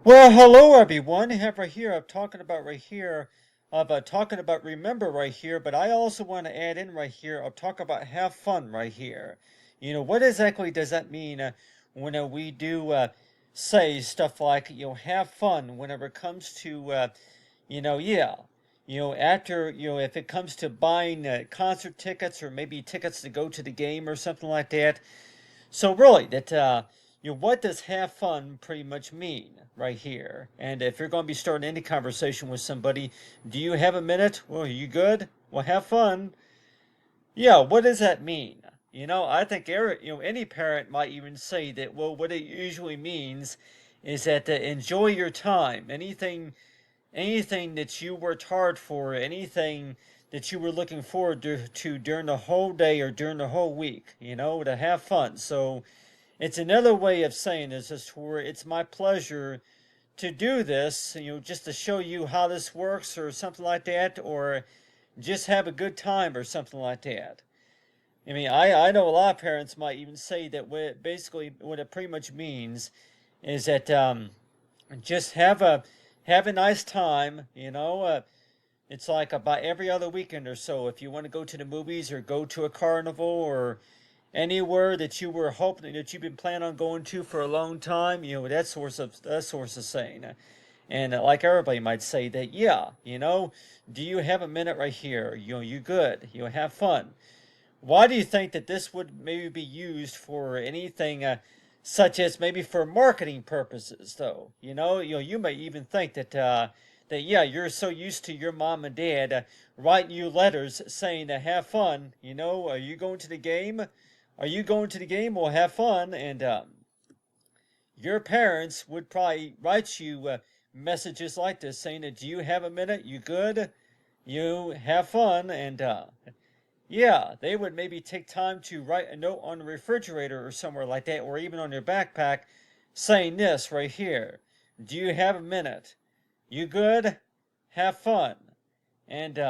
Well, hello everyone. Have right here. I'm talking about right here. Talking about remember right here, but I also want to add in right here. I'll talk about have fun right here. What exactly does that mean when we do say stuff like have fun whenever it comes to yeah. After if it comes to buying concert tickets or maybe tickets to go to the game or something like that. So really, that what does have fun pretty much mean right here? And if you're going to be starting any conversation with somebody, do you have a minute? Well, are you good? Well, have fun. Yeah, what does that mean? I think any parent might even say that. Well, what it usually means is that enjoy your time. Anything that you worked hard for, anything that you were looking forward to during the whole day or during the whole week. To have fun. So it's another way of saying this is where it's my pleasure to do this, just to show you how this works or something like that, or just have a good time or something like that. I know a lot of parents might even say that what it pretty much means is that just have a nice time. It's like about every other weekend or so. If you want to go to the movies or go to a carnival or anywhere that you were hoping that you've been planning on going to for a long time, that source of saying, and like everybody might say that, yeah, do you have a minute right here? You good? Have fun. Why do you think that this would maybe be used for anything such as maybe for marketing purposes, though? You may even think that yeah, you're so used to your mom and dad writing you letters saying to have fun. Are you going to the game? Are you going to the game? Well, have fun. And your parents would probably write you messages like this saying that, do you have a minute? You good? You have fun. And yeah, they would maybe take time to write a note on the refrigerator or somewhere like that, or even on your backpack saying this right here. Do you have a minute? You good? Have fun. And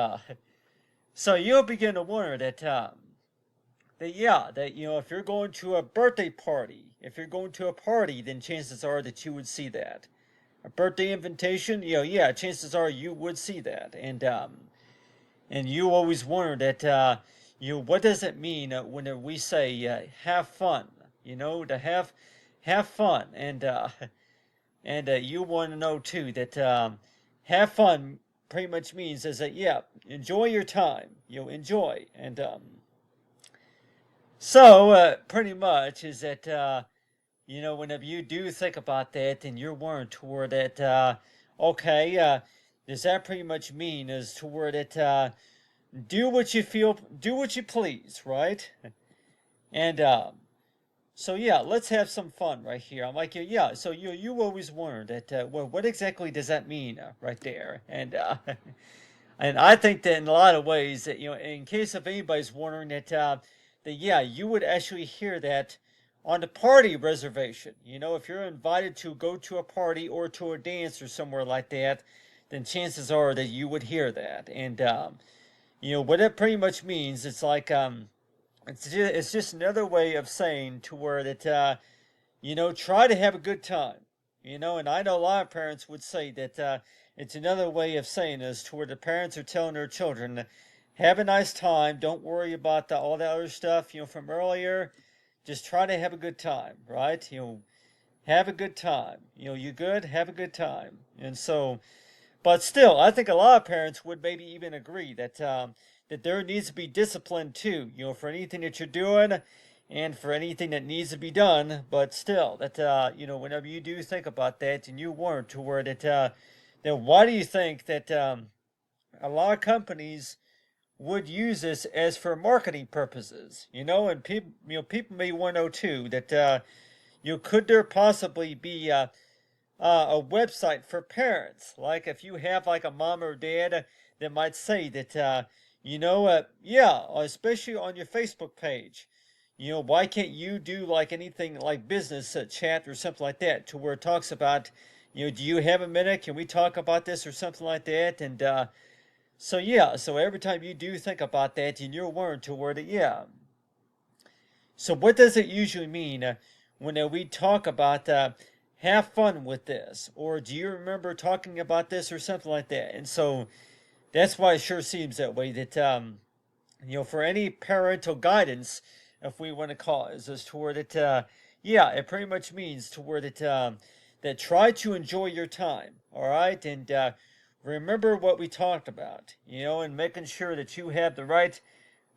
so you'll begin to wonder that if you're going to a birthday party, if you're going to a party, then chances are that you would see that. A birthday invitation, yeah, chances are you would see that. And you always wonder that what does it mean when we say have fun? To have fun. And you want to know too that have fun pretty much means is that, yeah, enjoy your time. Enjoy. And so pretty much is that whenever you do think about that, then you're wondering toward that. Okay, does that pretty much mean is toward it? Do what you feel, do what you please, right? And so yeah, let's have some fun right here. I'm like, yeah. So you always wonder that. Well, what exactly does that mean right there? And and I think that in a lot of ways that in case if anybody's wondering that yeah, you would actually hear that on the party reservation. If you're invited to go to a party or to a dance or somewhere like that, then chances are that you would hear that. And what it pretty much means, it's like it's just another way of saying to where that try to have a good time. And I know a lot of parents would say that it's another way of saying this to where the parents are telling their children, have a nice time. Don't worry about all that other stuff, from earlier. Just try to have a good time, right? Have a good time. You good? Have a good time. And so, but still, I think a lot of parents would maybe even agree that there needs to be discipline too, for anything that you're doing and for anything that needs to be done. But still, that whenever you do think about that, and you weren't to where that why do you think that a lot of companies would use this as for marketing purposes? And people may want to know too that could there possibly be a website for parents. Like if you have like a mom or dad that might say that, yeah, especially on your Facebook page, why can't you do like anything like business chat or something like that to where it talks about, do you have a minute? Can we talk about this or something like that? And so yeah, so every time you do think about that, and you're learn to where that, yeah. So what does it usually mean when we talk about have fun with this, or do you remember talking about this, or something like that. And so that's why it sure seems that way, that for any parental guidance, if we want to call it, is toward it. Yeah, it pretty much means toward it that try to enjoy your time. All right, and remember what we talked about. And making sure that you have the right,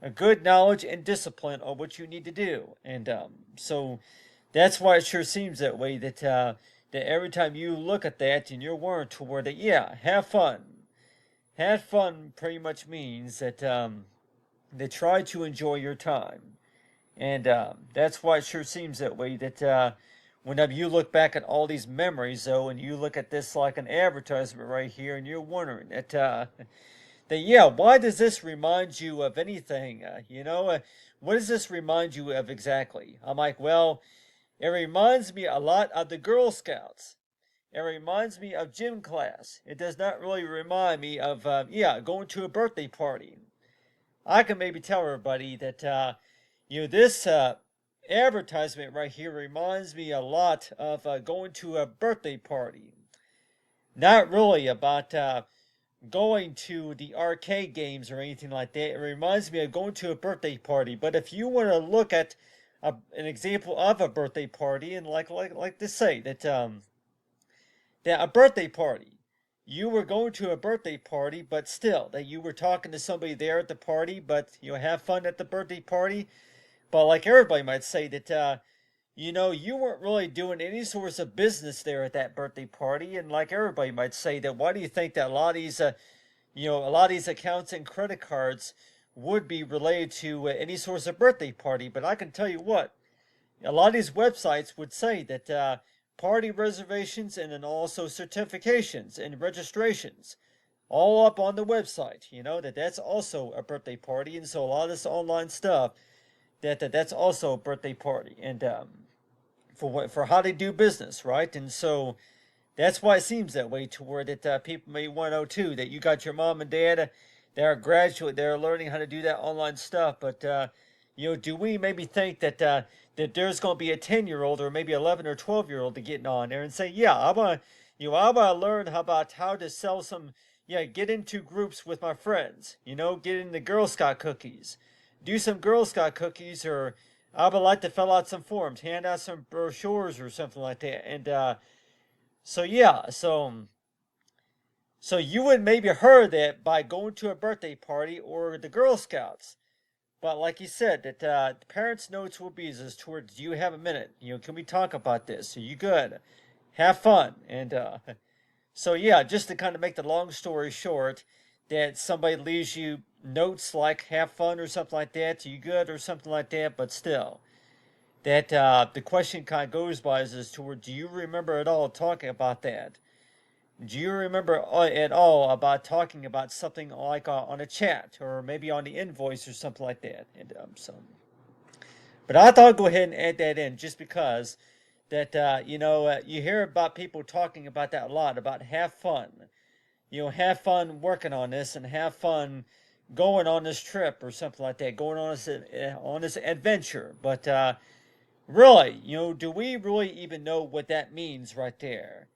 a good knowledge and discipline on what you need to do. And so that's why it sure seems that way. That every time you look at that and you're warned toward it, yeah, have fun. Have fun pretty much means that try to enjoy your time. And that's why it sure seems that way. That whenever you look back at all these memories, though, and you look at this like an advertisement right here, and you're wondering that yeah, why does this remind you of anything? What does this remind you of exactly? I'm like, well, it reminds me a lot of the Girl Scouts. It reminds me of gym class. It does not really remind me of, yeah, going to a birthday party. I can maybe tell everybody that, this advertisement right here reminds me a lot of going to a birthday party. Not really about going to the arcade games or anything like that. It reminds me of going to a birthday party. But if you want to look at an example of a birthday party, and like to say that a birthday party, you were going to a birthday party, but still that you were talking to somebody there at the party, but have fun at the birthday party. But like everybody might say that you weren't really doing any sorts of business there at that birthday party. And like everybody might say that, why do you think that a lot of these a lot of these accounts and credit cards would be related to any source of birthday party? But I can tell you what, a lot of these websites would say that party reservations and then also certifications and registrations all up on the website. That's also a birthday party. And so a lot of this online stuff, that's also a birthday party. And for how they do business, right? And so that's why it seems that way, toward that people may want to know too, that you got your mom and dad that are graduate, they're learning how to do that online stuff. But do we maybe think that there's going to be a 10-year-old or maybe 11 or 12-year-old to getting on there and say, yeah, I want to learn about how to sell some, yeah, get into groups with my friends, get into Girl Scout cookies, do some Girl Scout cookies, or I would like to fill out some forms, hand out some brochures or something like that. And so yeah, so you would maybe heard that by going to a birthday party or the Girl Scouts. But like you said, that the parents' notes will be is towards, do you have a minute? Can we talk about this? Are you good? Have fun. And so yeah, just to kind of make the long story short, that somebody leaves you notes like have fun or something like that, are you good or something like that, but still. That the question kind of goes by is toward, do you remember at all talking about that? Do you remember at all about talking about something like on a chat or maybe on the invoice or something like that? And but I thought I'd go ahead and add that in just because that you hear about people talking about that a lot, about have fun. Have fun working on this and have fun going on this trip or something like that, going on this adventure. But really, do we really even know what that means right there?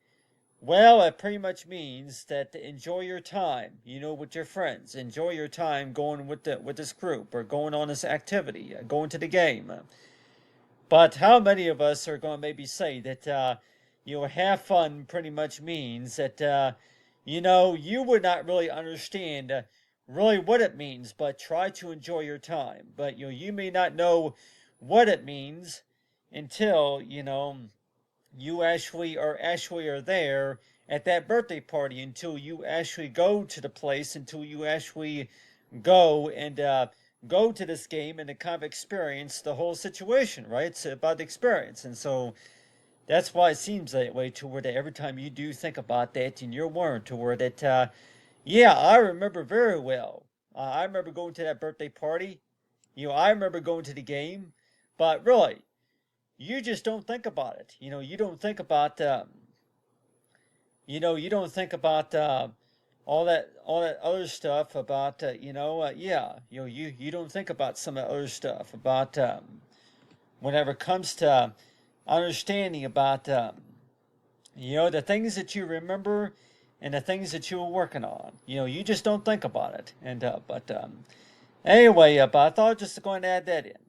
Well, it pretty much means that enjoy your time, with your friends. Enjoy your time going with this group or going on this activity, going to the game. But how many of us are going to maybe say that have fun pretty much means that you would not really understand really what it means, but try to enjoy your time. But you may not know what it means until you actually are there at that birthday party, until you actually go to the place, until you actually go and go to this game and to kind of experience the whole situation, right? It's about the experience. And so that's why it seems that way, to where that every time you do think about that and you're warned to where that yeah, I remember very well. I remember going to that birthday party. I remember going to the game. But really, you just don't think about it. You don't think about you don't think about all that other stuff about yeah, you don't think about some of the other stuff about whenever it comes to understanding about You know, the things that you remember and the things that you were working on. You know, you just don't think about it. And but anyway, but I thought just going to add that in.